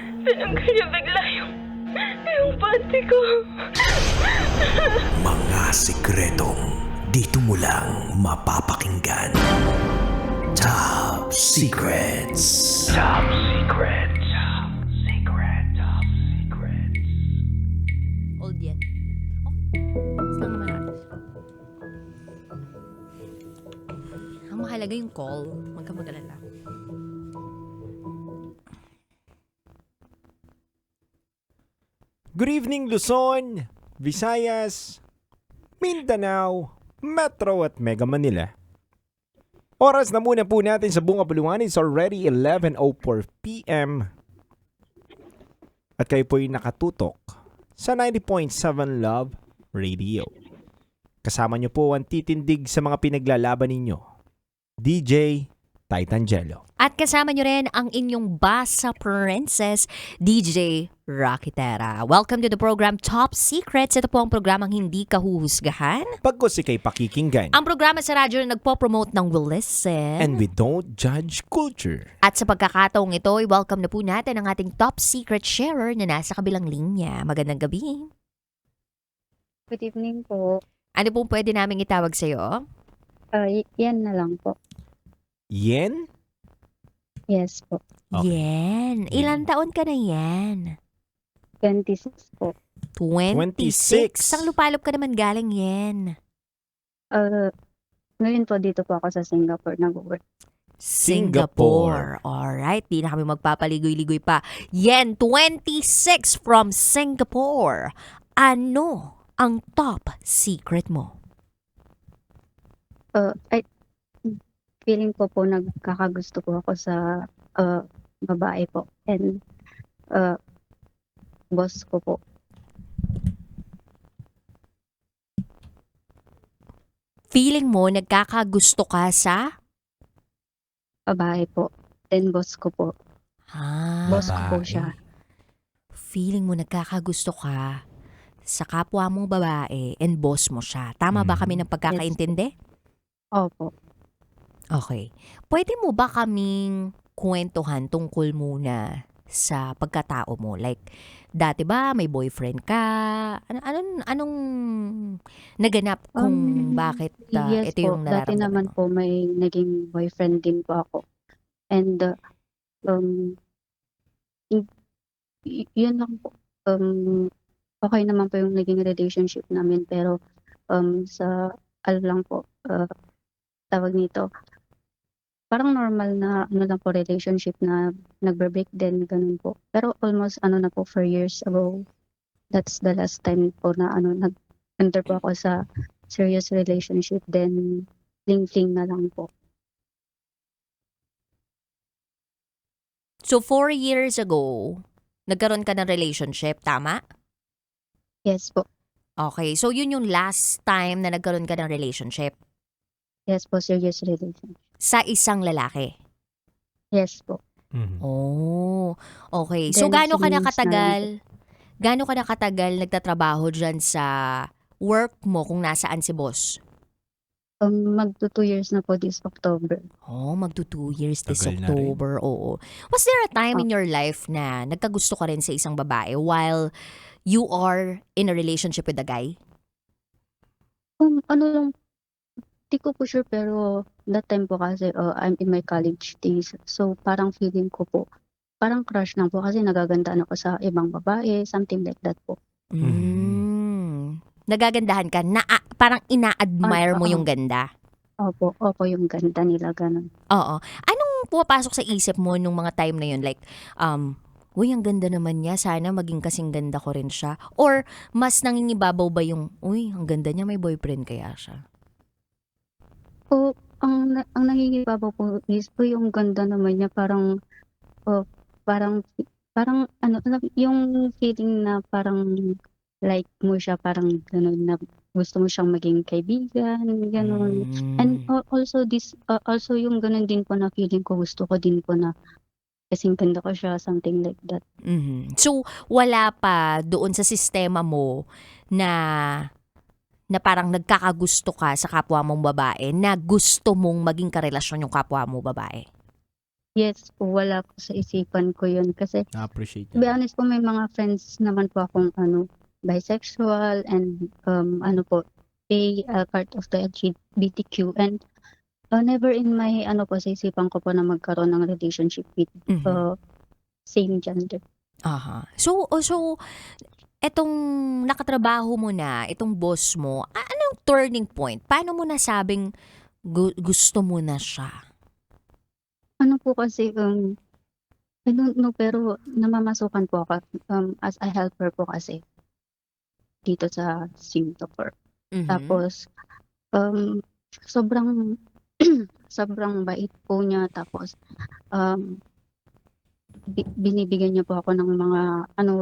Tinanggal niya bigla yung panty ko. Mga sikretong dito mo lang mapapakinggan. Top Secrets. Top Secrets. Top Secrets. Top Secrets. Old yan. Oh, tapos lang naman natin. Ang mahalaga yung call. Huwag ka mag-alala. Good evening Luzon, Visayas, Mindanao, Metro at Mega Manila. Oras na muna po natin sa Bunga Buluan. It's already 11:04 p.m. At kayo po'y nakatutok sa 90.7 Love Radio. Kasama niyo po ang titindig sa mga pinaglalaban ninyo, DJ Titangelo. At kasama nyo rin ang inyong Basa Princess, DJ Rocky Terra. Welcome to the program Top Secrets. Ito po ang programang hindi kahuhusgahan. Pagkos ikay pakikinggan. Ang programa sa radyo na nagpo-promote ng will listen. And we don't judge culture. At sa pagkakataong ito, welcome na po natin ang ating top secret sharer na nasa kabilang linya. Magandang gabi. Good evening po. Ano pong pwede namin itawag sa'yo? Yan na lang po. Yen? Yes po. Okay. Yan. Ilang taon ka na yan? 26 po. 26. Sang lupalop ka naman galing yan. Ngayon po dito po ako sa Singapore nag-work. Singapore. Alright, di na kami magpapaligoy-ligoy pa. Yen, 26 from Singapore. Ano ang top secret mo? Feeling ko po nagkakagusto po ako sa babae po. And boss ko po. Feeling mo nagkakagusto ka sa? Babae po. And boss ko po. Boss ko po babae. siya. Feeling mo nagkakagusto ka sa kapwa mong babae and boss mo siya. Tama ba kami ng pagkakaintindi? Opo. Okay. Pwede mo ba kaming kwentuhan tungkol muna sa pagkatao mo? Like, dati ba may boyfriend ka? Anong naganap kung bakit Yes ito po. yung Dati nararamdaman naman mo? po may naging boyfriend din po ako. And yun lang po. Okay naman po yung naging relationship namin. Pero sa lang po, tawag nito, parang normal na lang po relationship na nagbe-break din, ganun po. Pero almost na po 4 years ago, that's the last time po na nag-enter po ako sa serious relationship, then fling na lang po. So, 4 years ago, nagkaroon ka ng relationship, tama? Yes po. Okay. So, yun yung last time na nagkaroon ka ng relationship Yes po, serious relationship. sa isang lalaki. Yes po. Oh, okay. So, Then, gaano ka na feelings na katagal, nagtatrabaho dyan sa work mo kung nasaan si boss? Magto 2 years na po this October. Oh, magto 2 years this Tagal na rin. October, oo. Was there a time in your life na nagkagusto ka rin sa isang babae while you are in a relationship with a guy? Lang, di ko po sure, pero that time po kasi I'm in my college days. So parang feeling ko po, parang crush lang po kasi nagagandaan ako sa ibang babae, something like that po. Nagagandahan ka, parang ina-admire mo Oo. yung ganda. Opo, yung ganda nila, ganun. Oo. Anong pumapasok sa isip mo nung mga time na yun? Like, uy, ang ganda naman niya. Sana maging kasing ganda ko rin siya. Or, mas nangingibabaw ba yung, uy, ang ganda niya, may boyfriend kaya siya? Ang nangingibabaw po is yung ganda naman niya, parang yung feeling na parang like mo siya, parang gano'n na gusto mo siyang maging kaibigan, gano'n. And also yung gano'n din po na feeling ko, gusto ko din po na kasing ganda ko siya, something like that. So, wala pa doon sa sistema mo na parang nagkakagusto ka sa kapwa mong babae na gusto mong maging karelasyon yung kapwa mo babae? Yes po, wala po sa isipan ko yun kasi Na-appreciate to be niya. honest po may mga friends naman po akong bisexual and ano po, they are part of the LGBTQ and never in my po sa isipan ko po na magkaroon ng relationship with Mhm. same gender. Aha. So etong nakatrabaho mo na, itong boss mo, anong turning point? Paano mo nasabing gusto mo na siya? Ano po kasi I don't know pero namamasukan po ako as a helper po kasi dito sa Singapore. Mhm. Tapos sobrang sobrang bait po niya tapos um, binibigyan niya po ako ng mga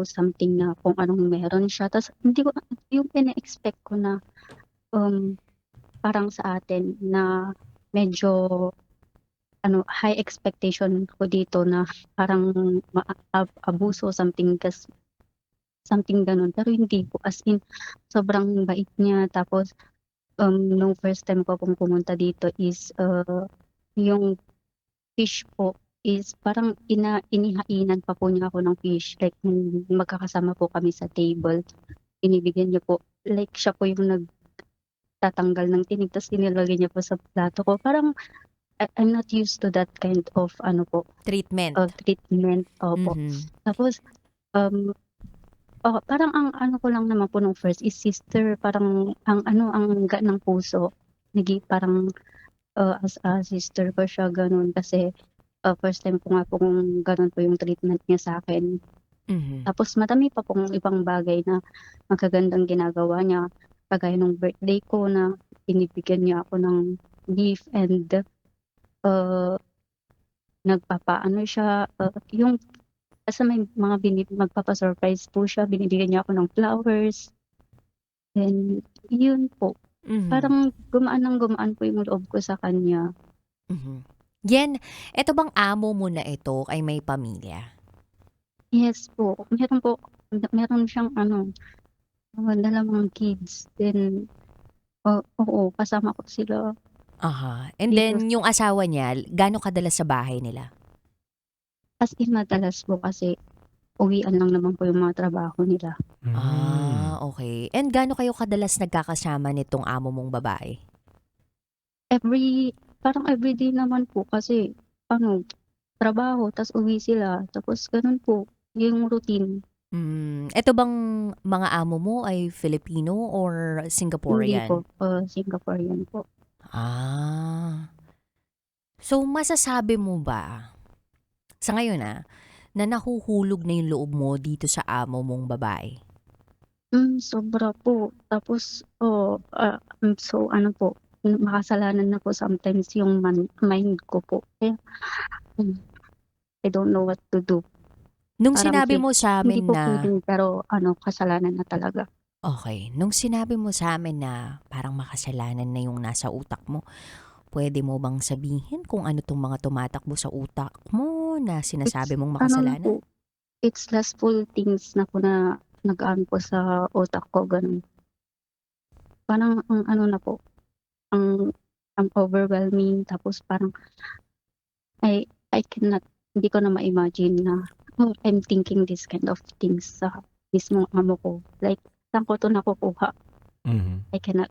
something na kung anong meron siya. Tapos hindi ko yung ine-expect ko na um, parang sa atin na medyo high expectation ko dito na parang abuso something ganun. Pero hindi po as in sobrang bait niya tapos nung first time ko pong pumunta dito is yung fish po is parang inihainan pa po niya ako ng fish like nung magkakasama po kami sa table binibigyan niya po like siya po yung nagtatanggal ng tinik tapos inilagay niya po sa plato ko parang I'm not used to that kind of Treatment. of treatment opo Mhm. tapos parang ang ko lang naman po nung first is sister parang ang gaan ng puso parang as a sister ko siya ganun kasi first time ko nga pong gano'n po yung treatment niya sa'kin. Mhm. Tapos madami pa pong ibang bagay na magagandang ginagawa niya, kagaya nung birthday ko na binibigyan niya ako ng gift and uh, nagpapaano siya, yung basta may mga magpapa-surprise po siya, binibigyan niya ako ng flowers. Then yun po, Mhm. parang gumaan ng gumaan po yung loob ko sa kanya. Mhm. Yen, eto bang amo mo na ito ay may pamilya? Yes po, meron siyang dalawang kids then oo, kasama ko sila Aha. And dito then yung asawa niya, gaano kadalas sa bahay nila? as in madalas po kasi uwian lang naman po yung mga trabaho nila. Okay. And gaano kayo kadalas nagkakasama nitong amo mong babae? Parang everyday naman po kasi trabaho tas uwi sila tapos ganun po yung routine. Eto bang mga amo mo ay Filipino or Hindi po, Singaporean? Singaporean po. Ah. So masasabi mo ba, sa ngayon na nahuhulog na yung loob mo dito sa amo mong babae? Sobra po tapos so po, makasalanan na po sometimes yung mind ko po kaya hmm, I don't know what to do. Nung Parang sinabi mo sa hindi amin po na feeling pero kasalanan na talaga. okay, nung sinabi mo sa amin na parang makasalanan na yung nasa utak mo, puwede mo bang sabihin kung ano 'tong mga tumatakbo sa utak mo na It's sinasabi mong na makasalanan? po, it's lustful things na po na nag-aano po sa utak ko gano'n. Parang ang na po, ang overwhelming tapos parang I cannot hindi ko na ma-imagine na, I'm thinking this kind of things sa mismong amo ko. Like, saan ko 'to nakukuha? Mhm. I cannot.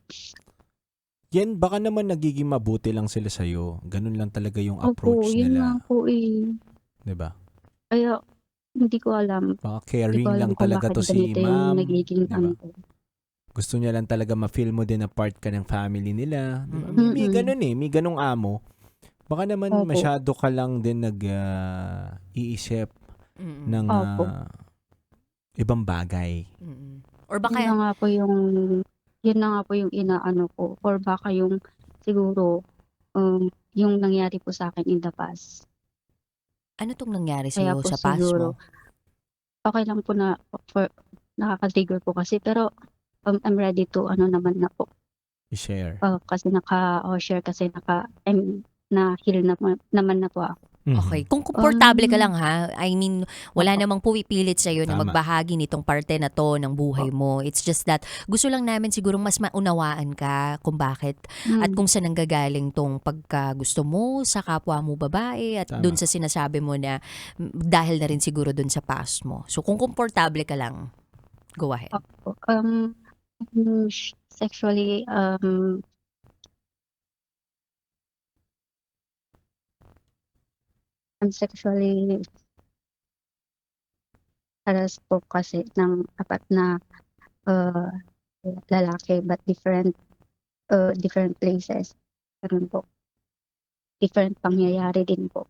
Yan, baka naman nagiging mabuti lang sila sa'yo. Ganun lang talaga yung Opo, approach yun nga nila. po, 'Di ba? Kaya hindi ko alam. Baka Hindi ko caring alam lang kung talaga bakit to si ganito yung ma'am. nagiging 'Di ba? ko. Gusto niya lang talaga ma-feel mo din na part ka ng family nila. 'Di ba? May Mm. ganun may ganung amo. Baka naman Opo, masyado ka lang din iisip Mm. ng opo. ibang bagay. Mm. Or Yun na baka nga po yung inaano ko or baka yung siguro, yung nangyari po sa'kin in the past. ano 'tong nangyari Kaya sa'yo po sa past siguro mo? okey lang po na for nakaka-trigger po kasi pero, I'm ready to naman na po, I-share. kasi share kasi na-heal naman naman na po ako. Okay. Kung komportable ka Um, lang ha, I mean, wala Opo. namang pumipilit sa'yo na Tama. magbahagi nitong parte na 'to ng buhay mo. It's just that gusto lang namin sigurong mas maunawaan ka kung bakit at Hmm, kung saan nanggagaling 'tong pagkagusto mo sa kapwa mo babae at dun Tama. sa sinasabi mo na dahil na rin siguro dun sa past mo. So kung komportable ka lang, go ahead. opo. Sexually, I'm sexually harassed po kasi ng apat na uh, lalaki but different places. Ganun po. Different pangyayari din po.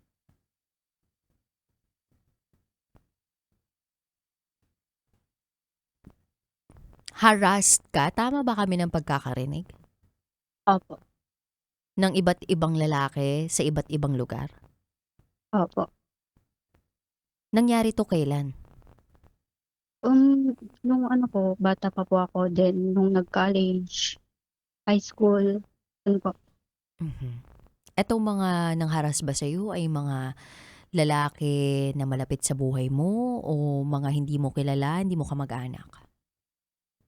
Harassed ka? Tama ba kami ng pagkakarinig? Opo. Ng iba't ibang lalaki sa iba't ibang lugar? Opo. Nangyari to kailan? Nung ano po, bata pa po ako, then nung nag-college, high school, ano po, Mhm. Etong mga nangharas ba sa'yo ay mga lalaki na malapit sa buhay mo o mga hindi mo kilala, hindi mo kamag-anak?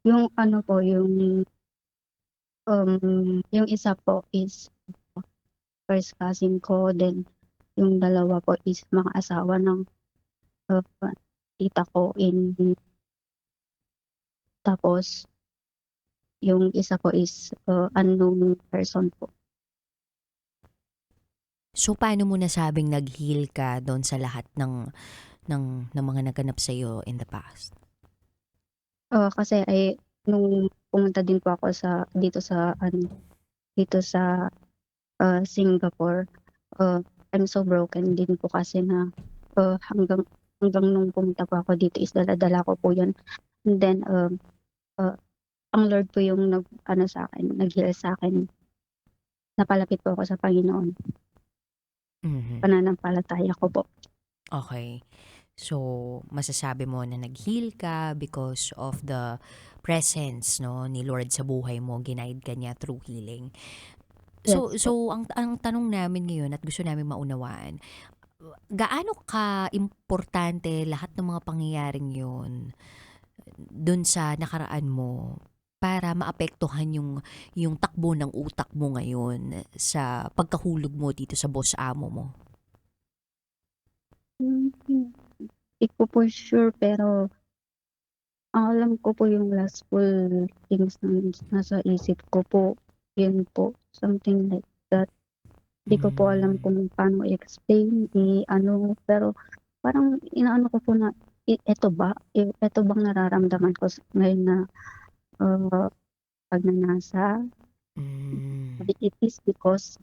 yung ano po, yung isa po is first cousin ko, then yung dalawa po is mga asawa ng uh, tita ko tapos yung isa po is unknown person po. So, paano mo nasabing nag-heal ka doon sa lahat ng mga naganap sa'yo in the past? Kasi ay nung pumunta din po ako dito sa Singapore, uh, I'm so broken din po kasi na hanggang nung pumunta po ako dito is dala-dala ko po yun. And then, uh, ang Lord po yung nag-ano sa akin, nag-heal sa akin. Napalapit po ako sa Panginoon. Mhm. Pananampalataya ko po. Okay. So, masasabi mo na nag-heal ka because of the presence, no, ni Lord sa buhay mo, ginaid ka niya through healing. So Yes po. so ang tanong namin ngayon at gusto namin maunawaan, gaano ka importante lahat ng mga pangyayaring 'yun dun sa nakaraan mo para maapektuhan yung takbo ng utak mo ngayon sa pagkahulog mo dito sa boss amo mo? Hindi ko po sure pero ang alam ko po yung lustful things na nasa isip ko po, yun po, something like that. Di ko po alam Hmm. kung paano i-explain, i-ano, pero parang inaano ko po na, eto bang nararamdaman ko ngayon na uh, pagnanasa? Hmm. It is because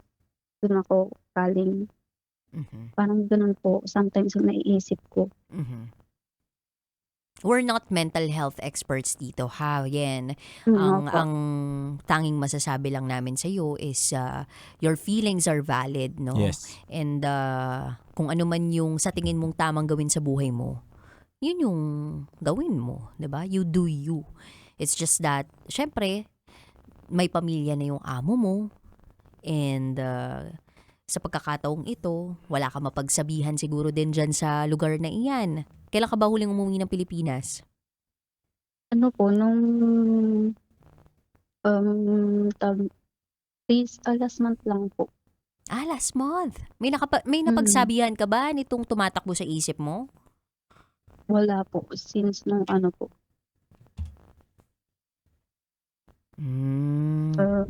dun ako galing, Mhm. parang ganun po, sometimes yung naiisip ko. Mhm. We're not mental health experts dito ha, yan. Yun nga po. Ang tanging masasabi lang namin sa iyo is your feelings are valid, no? Yes. And kung ano man yung sa tingin mong tamang gawin sa buhay mo, yun yung gawin mo, 'di ba? You do you. It's just that syempre may pamilya na yung amo mo and sa pagkakataong ito, wala ka mapagsabihan siguro din dyan sa lugar na iyan. Kailan ka ba huling umuwi ng Pilipinas? Ano po, nung tawag last month lang po. Last month. May Mm, napagsabihan ka ba nitong tumatakbo sa isip mo? Wala po since nung ano po, Hmm. ah,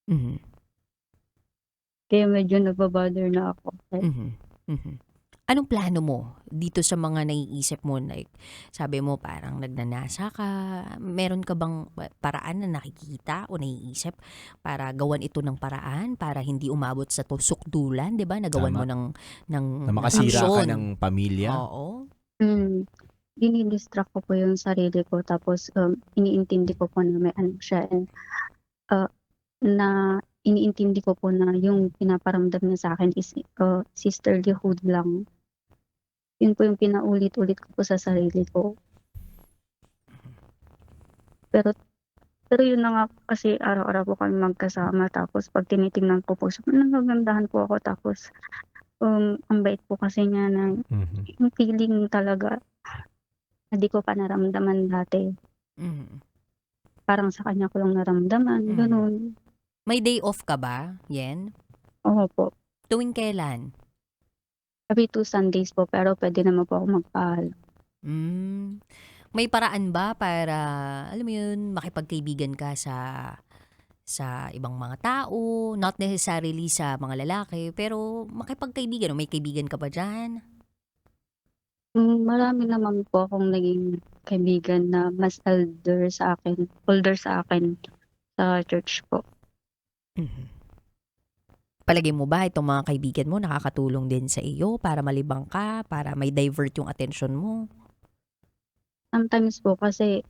Mhm. kaya medyo nagba-bother na ako. Mhm. Mhm. Anong plano mo dito sa mga naiisip mo? Like, sabi mo parang nagnanasa ka. Meron ka bang paraan na nakikita o naiisip para gawan ito ng paraan para hindi umabot sa tusok-dulan, 'di ba? Nagawan mo Tama. ng Na makasira ka aksyon. ng pamilya. Oo. Dinidistract ko po yung sarili ko tapos, iniintindi ko po na may anak siya and, ah, na iniintindi ko po na yung pinaparamdam niya sa'kin is, sisterlyhood lang. Yun po yung pinaulit-ulit ko po sa sarili ko. Pero pero yun na nga kasi araw-araw po kami magkasama tapos 'pag tinitingnan ko po siya, nagagandahan po ako tapos Ang bait po kasi niya na Mhm. yung feeling talaga na di ko pa naramdaman dati. Mhm. Parang sa kanya ko lang naramdaman, Mhm. gano'n. May day off ka ba, Yen? Opo. Tuwing kailan? Every 2 Sundays po, pero puwede naman po ako magpaalam. Hmm. May paraan ba para, alam mo yun, makipagkaibigan ka sa ibang mga tao, not necessarily sa mga lalaki, pero makipagkaibigan o may kaibigan ka ba diyan? Marami naman po akong naging kaibigan na mas older sa akin sa church po. Mhm. Palagay mo ba itong mga kaibigan mo nakakatulong din sa iyo para malibang ka, para may divert yung atensyon mo? Sometimes po kasi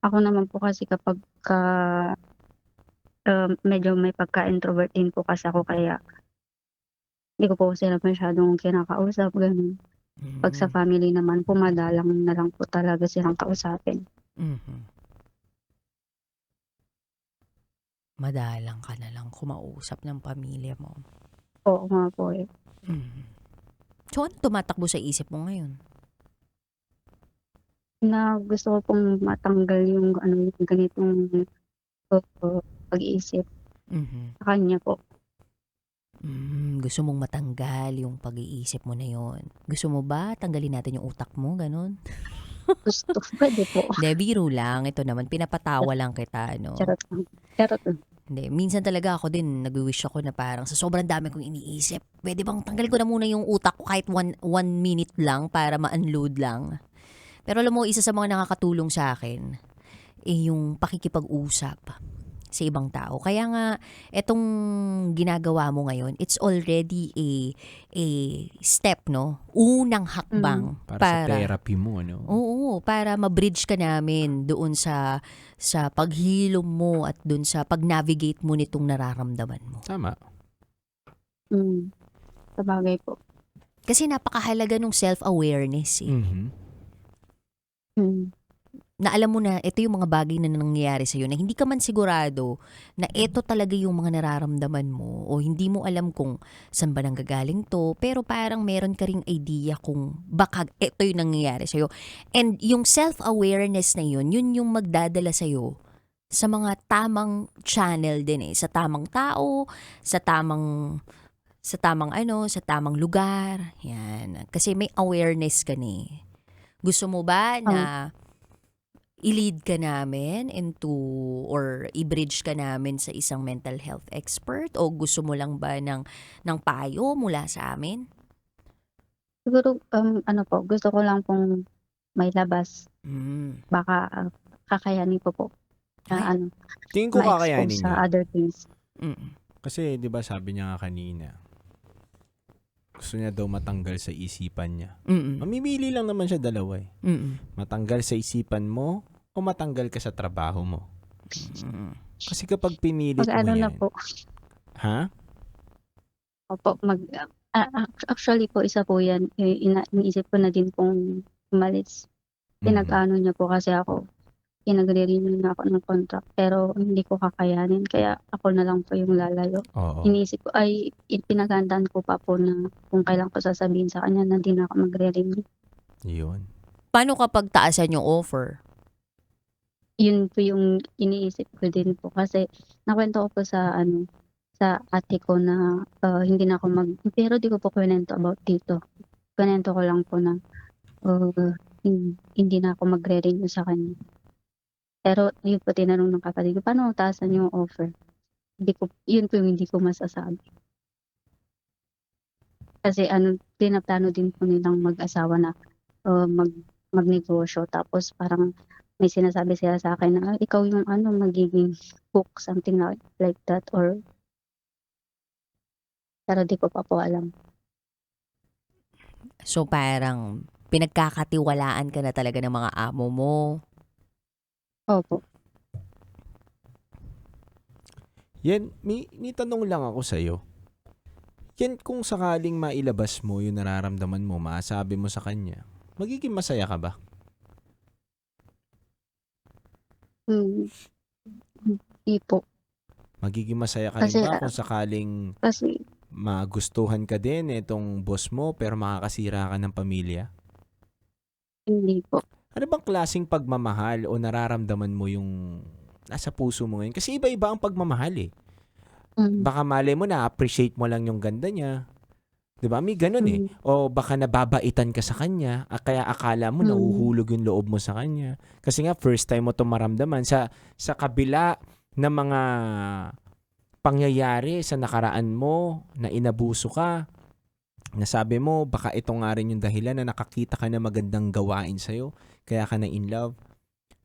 ako naman po kasi kapagka, medyo may pagka-introvert din po kasi ako kaya hindi ko po sila masyadong kinakausap, gano'n. 'Pag sa Mm. family naman po madalang na lang po talaga silang kausapin. Mhm. Madalang ka na lang kumausap ng pamilya mo. Oo nga po, eh. Mhm. So, ano tumatakbo sa isip mo ngayon? Na gusto ko pong matanggal yung yung ganitong, pag-iisip Mhm. sa kanya po. Gusto mong matanggal yung pag-iisip mo na yon. Gusto mo ba tanggalin natin yung utak mo, gano'n? Gusto puwede po. Hindi, biro lang. Ito naman, pinapatawa lang kita, no? Charot lang. Charot lang. Hindi, minsan talaga ako din, nagwi-wish ako na parang sa sobrang dami kong iniisip, pwede bang tanggalin ko na muna yung utak ko kahit one minute lang para ma-unload lang. Pero alam mo, isa sa mga nakakatulong sa akin, yung pakikipag-usap sa ibang tao. Kaya nga, etong ginagawa mo ngayon, it's already a step, no? Unang hakbang Para sa therapy mo, no? oo, para ma-bridge ka namin doon sa paghilom mo at doon sa pag-navigate mo nitong nararamdaman mo. Tama. Sabagay po. Kasi napakahalaga ng self-awareness eh. Mhm. Hmm. Na alam mo na ito yung mga bagay na nangyayari sa'yo na hindi ka man sigurado na ito talaga yung mga nararamdaman mo o hindi mo alam kung saan ba nanggagaling to, pero parang meron ka ring idea kung baka ito yung nangyayari sa'yo. And yung self-awareness na yun yung magdadala sa'yo sa mga tamang channel din eh, sa tamang tao, sa tamang lugar. Yan. Kasi may awareness ka ni. Gusto mo ba Ang na i-lead ka namin into or i-bridge ka namin sa isang mental health expert o gusto mo lang ba ng payo mula sa amin? siguro, po, gusto ko lang pong mailabas. Mm. Baka, kakayanin ko po na Ay. Tingin ko ma-expose kakayanin sa niya. other things. Mm. Kasi 'di ba sabi niya nga kanina, gusto niya daw matanggal sa isipan niya. Mm. Mamimili lang naman siya dalawa eh. Mm. Matanggal sa isipan mo o matanggal ka sa trabaho mo. Mm. Kasi kapag pinilit Pag mo ano na yan, po, ha? opo, actually po isa po 'yan, iniisip ko na din pong umalis. Mhm. Pinag-aano niya po kasi ako, pinagre-renew na ako ng contract pero hindi ko kakayanin kaya ako na lang po yung lalayo. Oo. Iniisip ko pinaghandaan ko pa po na kung kailan ko sasabihin sa kanya na hindi na ako magre-renew. Yun. Paano kapag taasan yung offer? Yun po yung iniisip ko din po kasi nakwento ko po sa ate ko na, hindi na ako pero di ko po kinuwento about dito. Kinuwento ko lang po na, hindi na ako magre-renew sa kanya. Pero yun po tinanong ng kapatid ko, "Paano taasan yung offer?" Yun po yung hindi ko masasabi. Kasi pinaplano din po nilang mag-asawa na, magnegosyo tapos parang may sinasabi sila sa'kin na, "Ikaw yung magiging hook," something like that pero di ko pa po alam. So parang pinagkakatiwalaan ka na talaga ng mga amo mo. Opo. Yan, may tanong lang ako sa'yo. Yan kung sakaling mailabas mo yung nararamdaman mo, masabi mo sa kanya, magiging masaya ka ba? Hindi po. Magiging masaya ka rin Kasi, ba kung sakaling kasi magustuhan ka din itong boss mo pero makakasira ka ng pamilya? Hindi po. Ano bang klaseng pagmamahal o nararamdaman mo yung nasa puso mo ngayon? Kasi iba-iba ang pagmamahal eh. Mm. Baka malay mo na-appreciate mo lang yung ganda niya. 'Di ba? May ganun eh. Mm. O baka nababaitan ka sa kanya, kaya akala mo Mm. nahuhulog yung loob mo sa kanya. Kasi nga first time mo 'to maramdaman sa kabila ng mga pangyayari sa nakaraan mo na inabuso ka. Nasabi mo baka ito nga rin yung dahilan na nakakita ka na magandang gawain sa'yo, kaya ka na in love.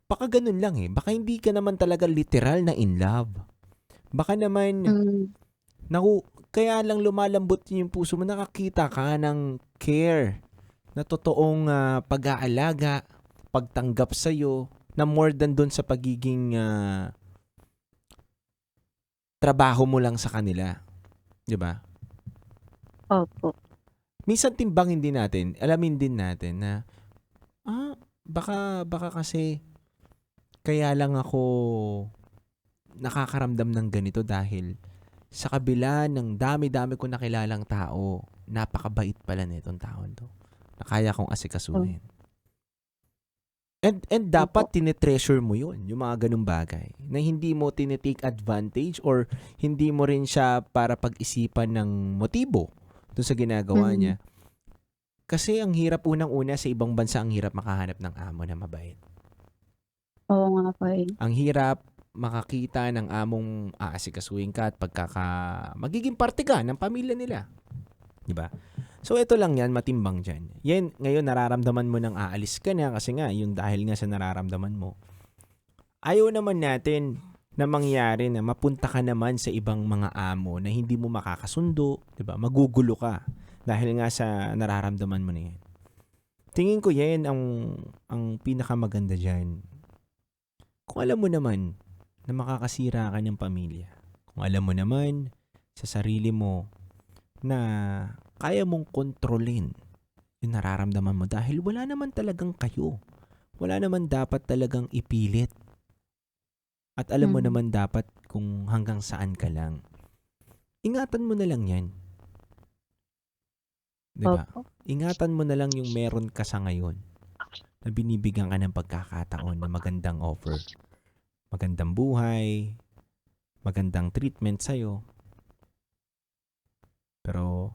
Baka ganun lang eh. Baka hindi ka naman talaga literal na in love. Baka naman Mm. kaya lang lumalambot yung puso mo, nakakita ka ng care, na totoong pag-aalaga, pagtanggap sa'yo, na more than dun sa pagiging trabaho mo lang sa kanila. 'Di ba? Opo. Minsan timbangin din natin, alamin din natin na baka kasi kaya lang ako nakakaramdam ng ganito dahil sa kabila ng dami-dami ko nakilalang tao, napakabait pala nitong taon to. Na kaya kong asikasuhin. And dapat tinitreasure mo yun, yung mga ganung bagay. Na hindi mo tinitake advantage or hindi mo rin siya para pag-isipan ng motibo doon sa ginagawa Mm. niya. Kasi ang hirap unang-una sa ibang bansa, ang hirap makahanap ng amo na mabait. Oo nga po eh. Ang hirap makakita ng among aasikasuhin ka at magiging parte ka ng pamilya nila. 'Di ba? So ito lang yan, matimbang dyan. Yan, ngayon nararamdaman mo nang aalis ka na kasi nga, yung dahil nga sa nararamdaman mo. Ayaw naman natin na mangyari na mapunta ka naman sa ibang mga amo na hindi mo makakasundo, 'di ba? Magugulo ka dahil nga sa nararamdaman mo na yan. Tingin ko yan ang pinakamaganda dyan. Kung alam mo naman na makakasira ka ng pamilya, kung alam mo naman sa sarili mo na kaya mong kontrolin yung nararamdaman mo dahil wala naman talagang kayo. Wala naman dapat talagang ipilit. At alam mo Mm. naman dapat kung hanggang saan ka lang. Ingatan mo na lang yan. Diba? Opo. Ingatan mo na lang yung meron ka sa ngayon na binibigyan ka ng pagkakataon na magandang offer. Magandang buhay, magandang treatment sa'yo. Pero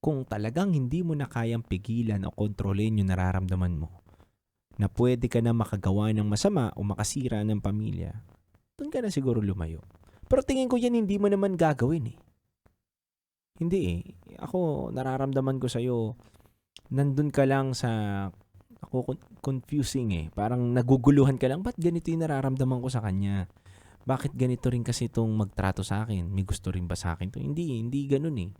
kung talagang hindi mo na kayang pigilan o kontrolin yung nararamdaman mo, na pwede ka na makagawa ng masama o makasira ng pamilya, doon ka na siguro lumayo. Pero tingin ko yan hindi mo naman gagawin eh. Hindi eh. Ako, nararamdaman ko sa'yo, nandun ka lang sa, ako confusing eh. Parang naguguluhan ka lang, ba't ganito yung nararamdaman ko sa kanya? Bakit ganito rin kasi itong magtrato sa akin? May gusto rin ba sa akin to? Hindi ganun eh.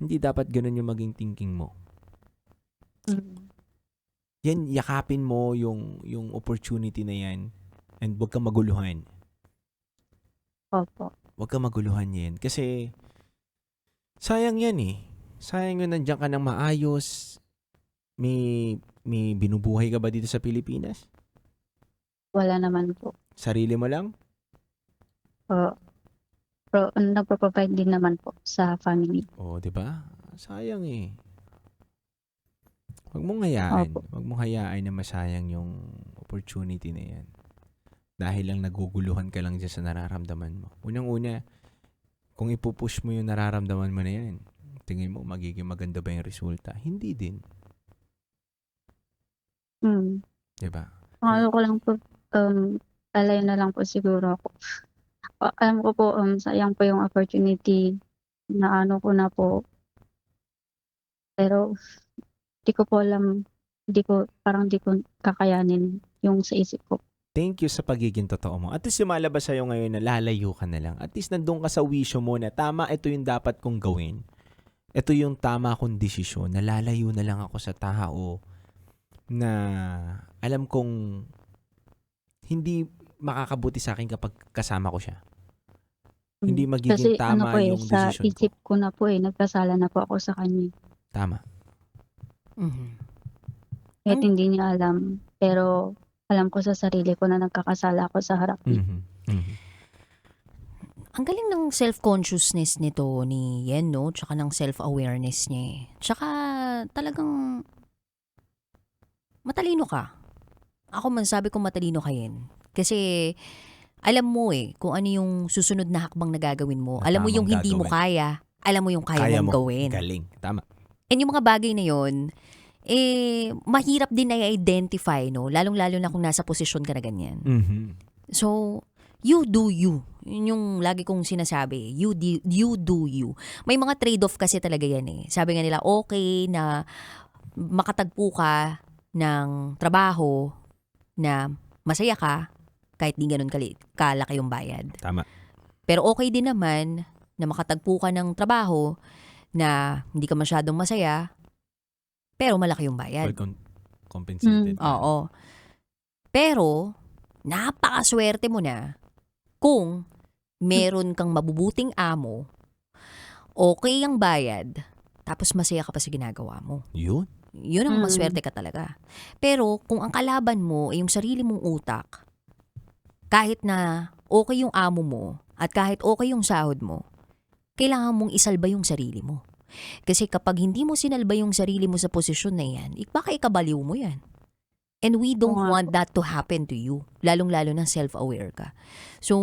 Hindi dapat ganun yung maging thinking mo. Mm. Yan, yakapin mo yung opportunity na yan and huwag kang maguluhan. Opo. Huwag kang maguluhan yan. Kasi, sayang yan eh. Sayang yun, nandiyan ka ng maayos. May binubuhay ka ba dito sa Pilipinas? Wala naman po. Sarili mo lang? Pero nagpo-provide din naman po sa family. Oo, di ba? Sayang eh. Huwag mong hayaan. Opo. Huwag mong hayaan na masayang yung opportunity na yan. Dahil lang naguguluhan ka lang dyan sa nararamdaman mo. Unang-una, kung ipupush mo yung nararamdaman mo na yan, tingin mo magiging maganda ba yung resulta? Hindi din. Mm. Di ba? Ang ano ko lang po, alay na lang po siguro ako. Alam ko po, sayang po yung opportunity na ano ko na po. Pero, di ko po alam, parang di ko kakayanin yung sa isip ko. Thank you sa pagiging totoo mo. At least lumalabas sa'yo ngayon na lalayo ka na lang. At least nandun ka sa wisyo mo na tama, ito yung dapat kong gawin. Ito yung tama kong desisyon. Nalalayo na lang ako sa tao na alam kong hindi makakabuti sa akin kapag kasama ko siya. Hindi magiging Kasi tama ano po yung sa desisyon ko. isip ko na po nagkasala na po ako sa kanya. Tama. Mhm. Kahit hindi niya alam. Pero alam ko sa sarili ko na nagkakasala ako sa harap niya. Mhm. Mhm. Ang galing ng self-consciousness nito ni Yen, no? Tsaka ng self-awareness niya eh. Tsaka talagang matalino ka. Ako man sabi ko matalino ka Yen. Kasi alam mo eh kung ano yung susunod na hakbang na gagawin mo. Na Alam mo yung tamang hindi mo gagawin. kaya. Alam mo yung kaya, Kaya mong mo. gawin. Galing. Tama. And yung mga bagay na yun, mahirap din na i-identify, no? Lalong-lalo na kung nasa posisyon ka na ganyan. Mhm. So, you do you. Yun yung lagi kong sinasabi. You do you. May mga trade-off kasi talaga yan eh. Sabi nga nila, okay na makatagpo ka ng trabaho na masaya ka kahit di ganun kalaki yung bayad. Tama. Pero okay din naman na makatagpo ka ng trabaho na hindi ka masyadong masaya pero malaki yung bayad. Well compensated. Oo. Pero, napakaswerte mo na kung meron kang mabubuting amo, okay ang bayad, tapos masaya ka pa sa ginagawa mo. Yun. Yun ang maswerte ka talaga. Pero, kung ang kalaban mo ay yung sarili mong utak, kahit na okay yung amo mo at kahit okay yung sahod mo, kailangan mong isalba yung sarili mo. Kasi kapag hindi mo sinalba yung sarili mo sa posisyon na yan, baka ikabaliw mo yan. And we don't want that to happen to you. Lalong-lalo na self-aware ka. So,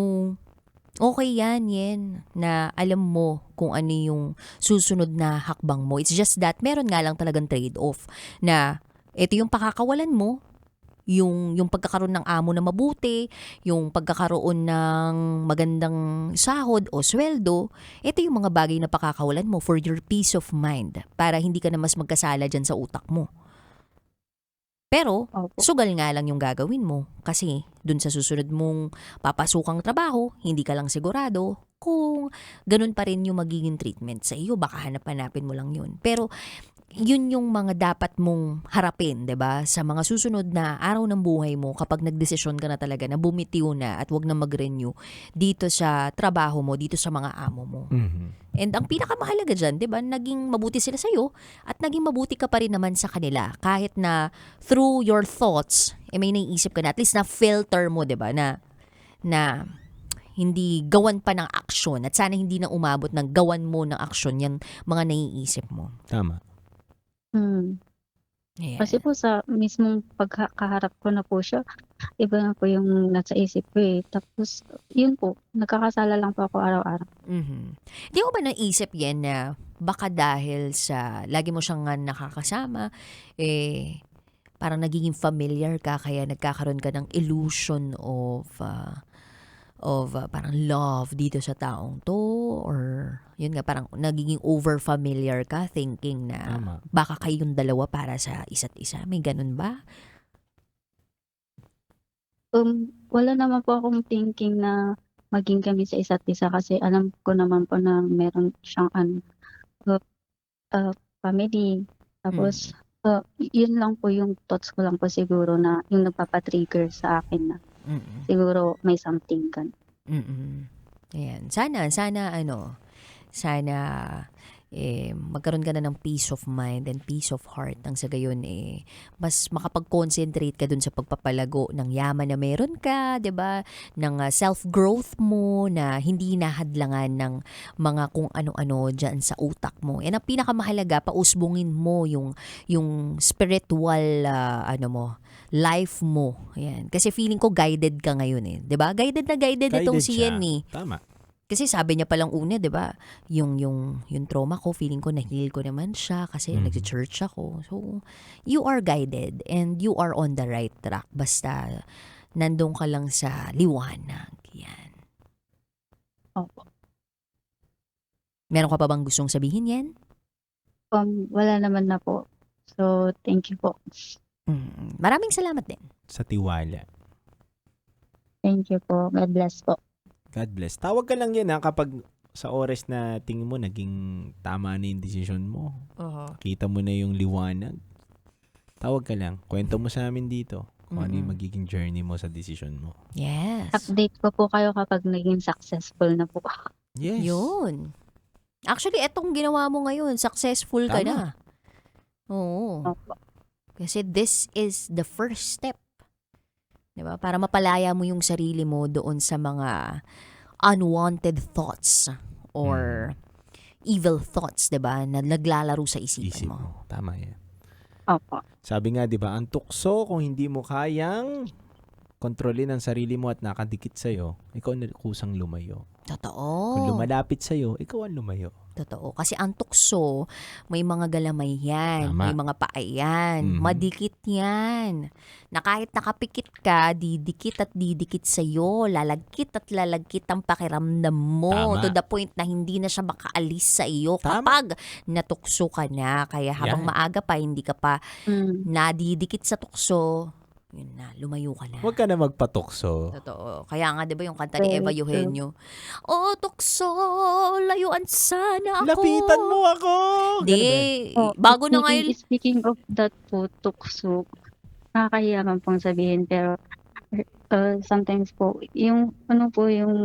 okay yan na alam mo kung ano yung susunod na hakbang mo. It's just that meron nga lang talagang trade-off na ito yung pakakawalan mo, yung pagkakaroon ng amo na mabuti, yung pagkakaroon ng magandang sahod o sweldo, ito yung mga bagay na pakakawalan mo for your peace of mind para hindi ka na mas magkasala dyan sa utak mo. Pero, sugal nga lang yung gagawin mo kasi dun sa susunod mong papasukang trabaho, hindi ka lang sigurado kung ganun pa rin yung magiging treatment sa iyo. Baka hanap-hanapin mo lang yun. Pero, yun yung mga dapat mong harapin, 'di ba? Sa mga susunod na araw ng buhay mo kapag nagdesisyon ka na talaga na bumitiw na at wag na mag-renew dito sa trabaho mo, dito sa mga amo mo. Mhm. And ang pinakamahalaga dyan, 'di ba? Naging mabuti sila sa iyo at naging mabuti ka pa rin naman sa kanila kahit na through your thoughts, may naiisip ka na at least na filter mo, 'di ba? Na hindi gawan pa ng aksyon at sana hindi na umabot ng gawan mo ng aksyon yung mga naiisip mo. Tama. Yeah. Kasi po sa mismong pagkakaharap ko na po siya, iba na po yung nasa isip ko eh. Tapos, yun po, nagkakasala lang po ako araw-araw. Di mo ba naisip yan na baka dahil sa lagi mo siyang nakakasama, parang nagiging familiar ka kaya nagkakaroon ka ng illusion of parang love dito sa taong to, or yun nga parang nagiging over familiar ka thinking na Tama. baka kayong dalawa para sa isa't isa. May ganun ba? Wala naman po akong thinking na maging kami sa isa't isa kasi alam ko naman po na meron siyang family. Tapos, yun lang po yung thoughts ko lang po siguro na yung nagpapatrigger sa akin na siguro may something gan. Ayan. Sana magkaroon ka na ng peace of mind and peace of heart nang sa gayon mas makapag-concentrate ka dun sa pagpapalago ng yaman na meron ka, 'di ba? Ng self-growth mo na hindi nahadlangan ng mga kung ano-ano diyan sa utak mo. And ang pinakamahalaga, pausbungin mo yung spiritual life mo. Ayan. Kasi feeling ko guided ka ngayon 'di ba? Guided itong si siya. Yen eh. Tama. Kasi sabi niya palang una, 'di ba? Yung trauma ko, feeling ko na-heal ko naman siya kasi nag-church ako. So, you are guided and you are on the right track. Basta nandun ka lang sa liwanag. Yan. Opo. Meron ka pa bang gustong sabihin yan? Wala naman na po. So, thank you po. Maraming salamat din. Sa tiwala. Thank you po. God bless po. God bless. Tawag ka lang yan kapag sa oras na tingin mo naging tama na yung decision mo. Kita mo na yung liwanag. Tawag ka lang. Kwento mo sa amin dito kung ano yung magiging journey mo sa decision mo. Yes. Update ko po kayo kapag naging successful na po. Yes. Yun. Actually, etong ginawa mo ngayon, successful ka Tama. na. Oo. Opo. Kasi this is the first step. 'Di ba? Para mapalaya mo yung sarili mo doon sa mga unwanted thoughts or evil thoughts, 'di ba, na naglalaro sa isipan Isip mo. mo. Tama yan. Opo. Sabi nga, di ba, ang tukso kung hindi mo kayang kontrolin ang sarili mo at nakadikit sa'yo, ikaw ang kusang lumayo. Totoo. Kung lumalapit sa'yo, ikaw ang lumayo. Totoo. Kasi ang tukso, may mga galamay yan, Tama. may mga paa yan, Mhm. madikit yan. Na kahit nakapikit ka, didikit at didikit sa'yo, lalagkit at lalagkit ang pakiramdam mo Tama. to the point na hindi na siya makaalis sa iyo Tama. kapag natukso ka na. Kaya habang Yan. maaga pa, hindi ka pa Mm. nadidikit sa tukso, yun na, lumayo ka na. Huwag ka na magpatukso. Totoo. Kaya nga 'di ba yung kanta ni Eva Very true. Eugenio, "Oh, tukso, layuan sana ako." Lapitan mo ako! Di, Oh, bago na ngayon. Speaking of that po, tukso, nakakahiya man pong sabihin, pero sometimes po, yung ano po, yung,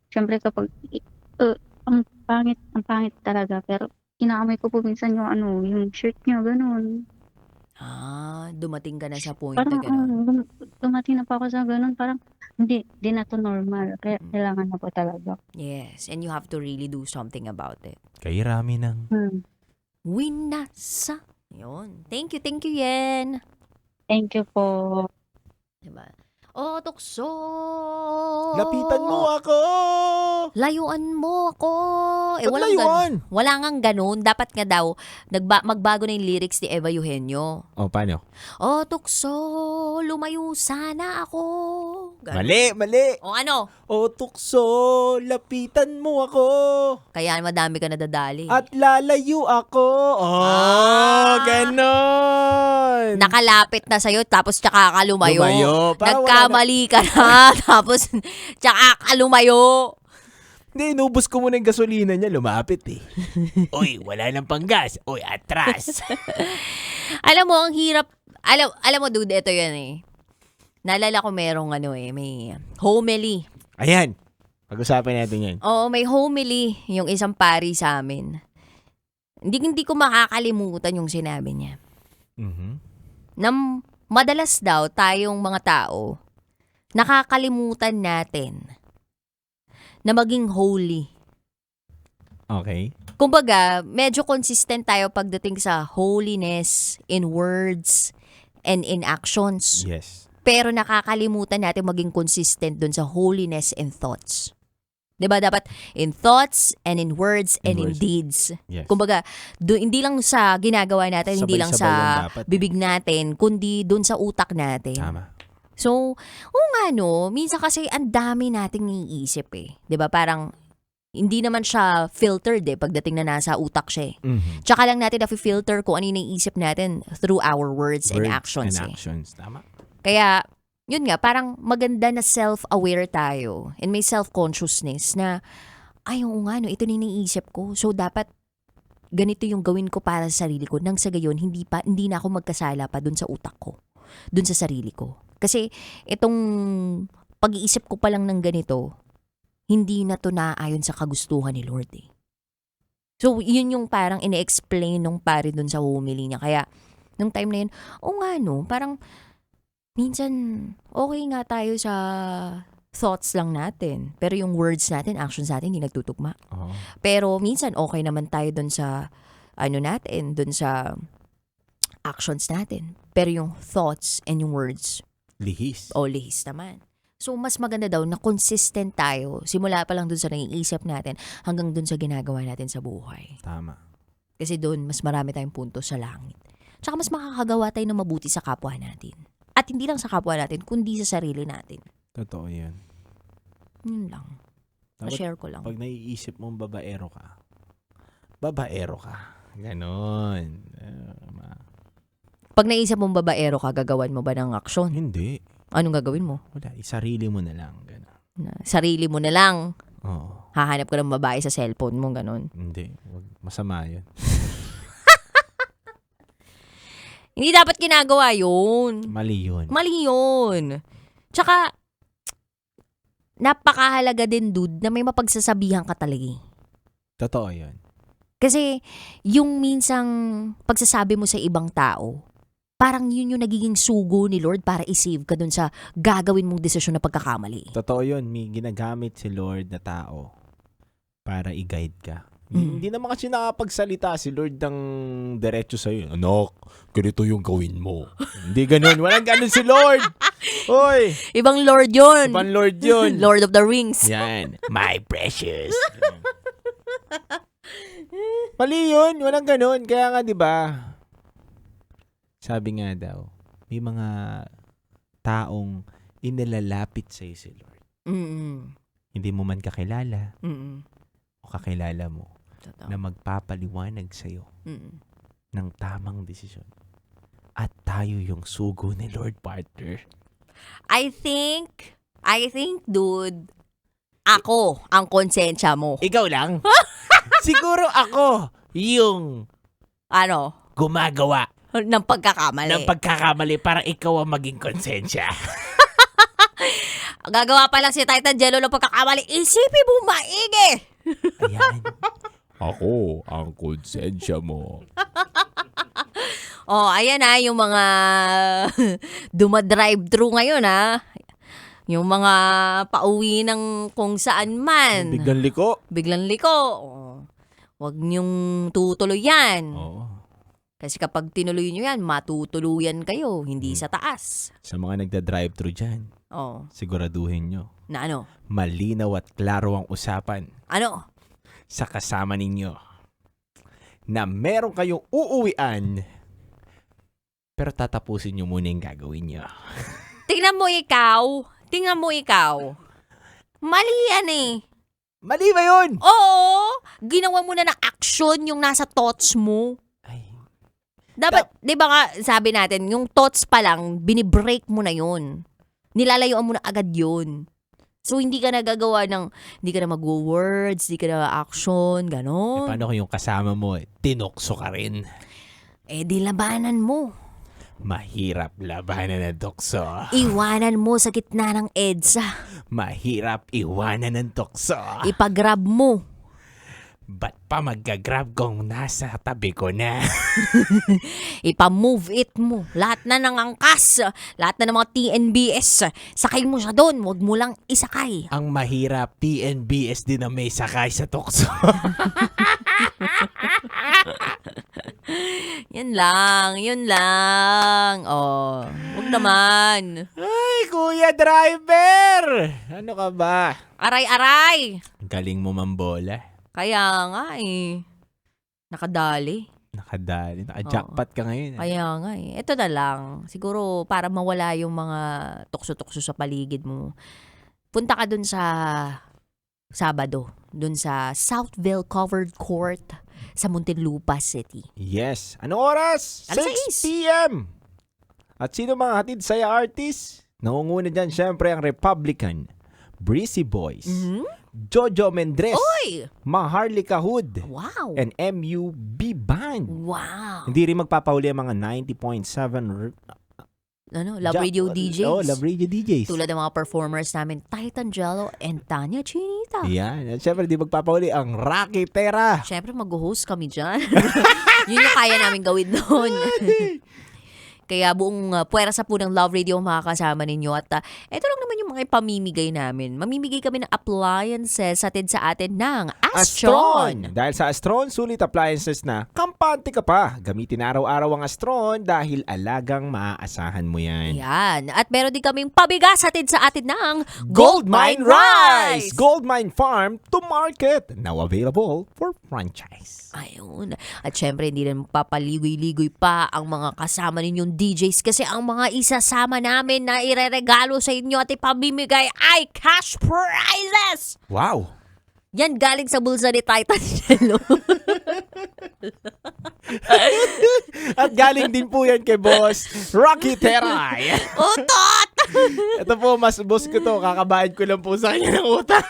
syempre kapag, ang pangit talaga, pero inaamoy ko po minsan yung ano, yung shirt niya, ganun. Dumating ka na sa point Parang, na gano'n. dumating na pa ako sa ganun, parang, hindi na to normal, kaya Mm. kailangan na po talaga. Yes, and you have to really do something about it. Kay rami ng... Winasa. Yun. Thank you, Yen. Thank you po. Diba? Oh, tukso. Lapitan mo ako! Layuan mo ako. Ba't layuan? Wala ngang ganun. Dapat nga daw, magbago na yung lyrics ni Eva Eugenio. O, paano? Oh, tukso, lumayo sana ako. Ganun. Mali! O ano? O, tukso, lapitan mo ako! Kaya madami ka nadadali. At lalayo ako! Oh, ganon! Nakalapit na sa'yo, tapos tsaka ka lumayo. Parang Nagkamali ka na, tapos tsaka ka lumayo. Hindi, inubos ko muna yung gasolina niya, lumapit eh. Uy, wala nang panggas. Uy, atras. Alam mo, ang hirap. Alam mo, dude, ito yan eh. Naalala ko merong may homily. Ayan, pag-usapan natin yan. Oo, may homily yung isang pari sa amin. Hindi ko makakalimutan yung sinabi niya. Mhm. Na madalas daw tayong mga tao, nakakalimutan natin na maging holy. Okay. Kumbaga, medyo consistent tayo pagdating sa holiness in words and in actions. Yes. Pero nakakalimutan natin maging consistent dun sa holiness in thoughts. 'Di ba? Dapat in thoughts and in words and in words. deeds. Yes. Kumbaga, hindi lang sa ginagawa natin, hindi lang Sabay-sabay sa yan dapat. bibig natin, kundi dun sa utak natin. Tama. So, minsan kasi ang dami nating naiisip eh. 'Di ba? Parang hindi naman siya filtered pagdating na nasa utak siya eh. Mhm. Tsaka lang natin na-filter kung ano yung naiisip natin through our words and Words actions and eh. actions. Tama. Kaya, yun nga, parang maganda na self-aware tayo and may self-consciousness na, ay, oo nga, ito na iniisip ko. So, dapat ganito yung gawin ko para sa sarili ko. Nang sa gayon, hindi na ako magkasala pa dun sa utak ko, dun sa sarili ko. Kasi, itong pag-iisip ko pa lang ng ganito, hindi na to naayon sa kagustuhan ni Lord eh. So, yun yung parang ine-explain nung pare dun sa homily niya. Kaya, nung time na yun, parang, minsan, okay nga tayo sa thoughts lang natin. Pero yung words natin, actions natin, hindi nagtutugma. Oo. Pero minsan, okay naman tayo dun sa, dun sa actions natin. Pero yung thoughts and yung words, Lihis. lihis naman. So, mas maganda daw na consistent tayo. Simula pa lang dun sa naiisip natin hanggang dun sa ginagawa natin sa buhay. Tama. Kasi dun, mas marami tayong punto sa langit. Tsaka mas makakagawa tayo ng mabuti sa kapwa natin. At hindi lang sa kapwa natin, kundi sa sarili natin. Totoo yan. Yun lang. Dapat Na-share ko lang. pag naiisip mong babaero ka. Ganon. Pag naisip mong babaero ka, gagawan mo ba ng aksyon? Hindi. Anong gagawin mo? Wala. Isarili mo na lang. Ganon. Sarili mo na lang. Oo. Hahanap ka ng babae sa cellphone mo, ganun. Hindi. Masama yun. Hindi dapat ginagawa yun. Mali yun. Mali yun. Tsaka, napakahalaga din, dude, na may mapagsasabihan ka talaga. Totoo yun. Kasi, yung minsang pagsasabi mo sa ibang tao, parang yun yung nagiging sugo ni Lord para i-save ka dun sa gagawin mong desisyon na pagkakamali. Totoo yun, may ginagamit si Lord na tao para i-guide ka. Hindi naman kasi nakapagsalita si Lord ng diretso sa'yo. Anak, ganito yung gawin mo. Hindi ganun. Walang ganun si Lord. Hoy, Ibang Lord yun. ibang Lord yun. Lord of the Rings. Yan. My precious. Mali yun. Walang ganun. Kaya nga, di ba? Sabi nga daw, may mga taong inilalapit sa'yo si Lord. Mm-mm. Hindi mo man kakilala Mm-mm. o kakilala mo Totoo. na magpapaliwanag sa'yo Mm-mm. ng tamang desisyon. At tayo yung sugo ni Lord, partner. I think, dude, ako ang konsensya mo. Ikaw lang? Siguro ako yung Ano? gumagawa Ng pagkakamali. ng pagkakamali para ikaw ang maging konsensya. Gagawa pa lang si Titan Jello ng pagkakamali. Isipin mo maigi. Ayan. Ako ang konsensya mo. Oh, ayan na yung mga dumadrive-thru ngayon ha. Yung mga pauwi ng kung saan man. Biglang liko. Biglang liko. Oh. Huwag niyong tutuloy yan. Oo. Kasi kapag tinuloy niyo yan, matutuluyan kayo, hindi sa taas. Sa mga nagda-drive-thru dyan, Oh, siguraduhin nyo. na ano? Malinaw at klaro ang usapan Ano? sa kasama ninyo na meron kayong uuwian pero tatapusin nyo muna yung gagawin nyo. Tingnan mo ikaw. Mali yan eh. Mali ba yun? Oo, ginawa mo na ng action yung nasa thoughts mo. Ay, Dapat, di ba nga, sabi natin, yung thoughts pa lang, binibreak mo na yun. Nilalayuan mo na agad yun. So, hindi ka na gagawa ng, hindi ka na mag-words, hindi ka na action, ganon. paano kung yung kasama mo, tinokso ka rin? Eh, di labanan mo. Mahirap labanan ng tukso. Iwanan mo sa gitna ng EDSA. Mahirap iwanan ng tukso. Ipagrab mo. Ba't pa magka-grab kung nasa tabi ko na? Ipa-move it mo. Lahat na ng angkas, lahat na ng mga TNBS, sakay mo siya doon. Huwag mo lang isakay. Ang mahirap, TNBS din na may sakay sa tukso. Yun lang. Oh, huwag naman. Ay, kuya driver! Ano ka ba? Aray-aray. Galing mo mambola. Kaya nga eh. Nakadali. Nakadali. Naka-jackpot ka ngayon. Kaya nga eh. Ito na lang. Siguro para mawala yung mga tukso-tukso sa paligid mo. Punta ka dun sa Sabado. Dun sa Southville Covered Court sa Muntinlupa City. Yes. Anong oras? Alas 6 p.m. At sino mga hatid saya artist? Nangunguna dyan syempre ang Republican, Breezy Boys, Jojo Mendres, Oy! Maharlika Hood, Wow! and MUB Band. Wow! Hindi rin magpapahuli ang mga 90.7 Love Radio DJs. Oh, Love Radio DJs. Tulad ng mga performers namin, Titan Jello and Tanya Chinita. Yan. At syempre, di magpapahuli ang Rocky Terra. Siyempre, mag-host kami dyan. Yun yung kaya namin gawin doon. Kaya buong puwersa po ng Love Radio ang makakasama ninyo. At ito lang naman yung mga ipamimigay namin. Mamimigay kami ng appliances atid sa atin ng Astron. Dahil sa Astron, sulit appliances na kampante ka pa. Gamitin araw-araw ang Astron dahil alagang maaasahan mo yan. Yan. At meron din kaming pabigas atid sa atin ng Goldmine Rice! Goldmine Farm to Market. Now available for franchise. Ayun. At syempre, hindi na papaligoy-ligoy pa ang mga kasama ninyong DJs kasi ang mga isasama namin na ireregalo sa inyo at ipamimigay ay cash prizes! Wow! Yan galing sa bulsa ni Titan Jello. At galing din po yan kay Boss Rocky Terra. Utot! Ito po, mas boss ko to. Kakabayad ko lang po sa kanya ng utang.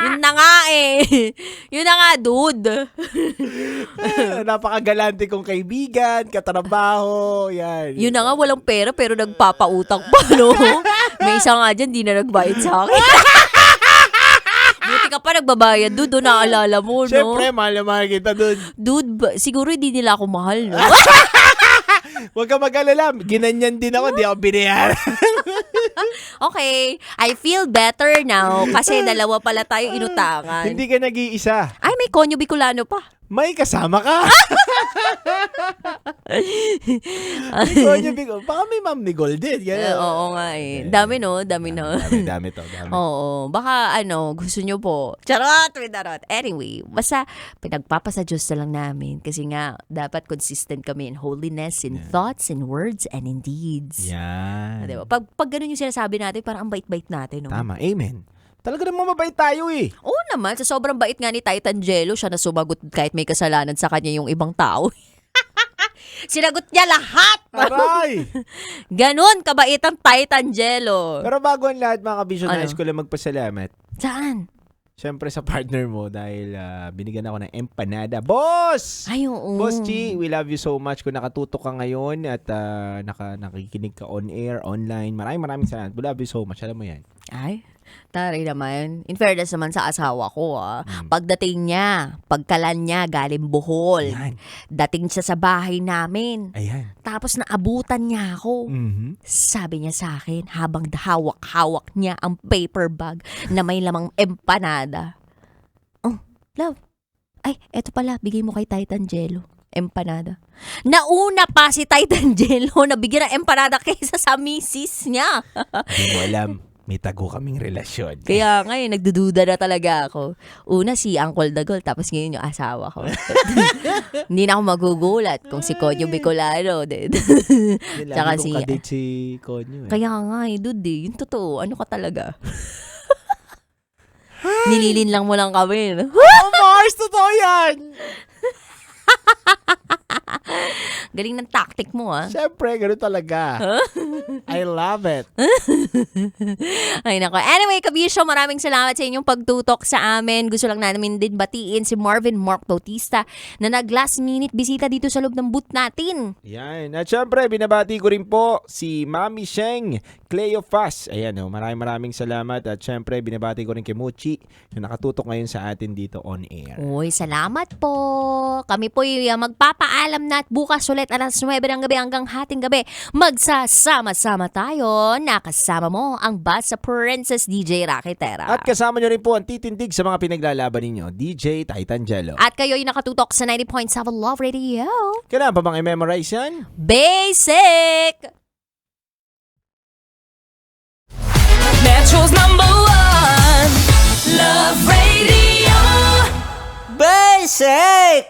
Yun na nga eh. Yun na nga, dude. Napakagalante kong kaibigan, katrabaho, yan. Yun na nga, walang pera pero nagpapautang pa, no? May isa nga dyan, di na nagbayad sa akin. Buti ka pa nagbabayad, dude. Doon naalala mo, no? Siyempre, mahal na mahal kita dun. Dude, siguro hindi nila ako mahal, no? Huwag ka mag-alala. Ginanyan din ako. Di ako binayaran. Okay, I feel better now kasi dalawa pala tayo inutangan. Hindi ka nag-iisa. Ay, may Konyo Bicolano pa. May kasama ka. May konyo bigo. Baka may Ma'am Nicole din. Oo nga eh. Dami no, dami no. Dami to. Dami. Oo, baka gusto nyo po. Charot, charot. Anyway, basta pinagpapasa Diyos na lang namin kasi nga dapat consistent kami in holiness, in thoughts, in words, and in deeds. Yan. Diba? Pag ganun yung sinasabi natin, parang ang bait-bait natin. No? Tama. Amen. Talaga namang mabait tayo eh. Oo naman, sa sobrang bait nga ni Titan Jello, siya na sumagot kahit may kasalanan sa kanya yung ibang tao. Sinagot niya lahat! Aray! Ganon kabait ang Titan Jello. Pero bago ang lahat mga kabisyon, Ano? nais ko lang magpasalamat. Saan? Siyempre sa partner mo dahil binigyan ako ng empanada. Boss! Ay, oo. Boss Chi, we love you so much kung nakatutok ka ngayon at nakikinig ka on air, online. Maraming salamat. We love you so much. Alam mo yan. Ay, taray naman. In fairness naman sa asawa ko, pagdating niya, pagkalan niya, galing Bohol. Ayan. Dating siya sa bahay namin. Ayan. Tapos naabutan niya ako. Mhm. Sabi niya sa akin, habang hawak-hawak niya ang paper bag na may lamang empanada. Oh, love. Ay, eto pala, bigay mo kay Titan Jello. Empanada. Nauna pa si Titan Jello na bigyan ng empanada kaysa sa misis niya. Hindi mo alam. May tago kaming relasyon. Kaya ngayon, nagdududa na talaga ako. Una si Uncle Dagol, tapos ngayon yung asawa ko. Hindi na ako magugulat kung si Konyo Bicolano. Tsaka Lagi kong kadate si Konyo eh. Kaya nga dude yung totoo. Ano ka talaga? Nililin lang mo lang kami. No? Oh, Mars! Totoo yan! Galing ng tactic mo, Siyempre, gano'n talaga. I love it. Ay nako. Anyway, Kabisyo, maraming salamat sa inyong pagtutok sa amin. Gusto lang namin din batiin si Marvin Mark Bautista na nag-last minute bisita dito sa loob ng booth natin. Yan. At syempre, binabati ko rin po si Mami Sheng Cleofas. Ayan, maraming salamat. At syempre, binabati ko rin kay Mochi na nakatutok ngayon sa atin dito on air. Uy, salamat po. Kami po magpapaalam na at bukas ulit alas 9 ng gabi hanggang hating gabi. Magsasama-sama tayo. Nakasama mo ang Basa Princess DJ Rakitera. At kasama nyo rin po ang titindig sa mga pinaglalaban ninyo, DJ Titan Jello. At kayo'y nakatutok sa 90.7 Love Radio. Kailangan pa bang i-memorize yan? Basic! Metro's #1 Love Radio. Basic!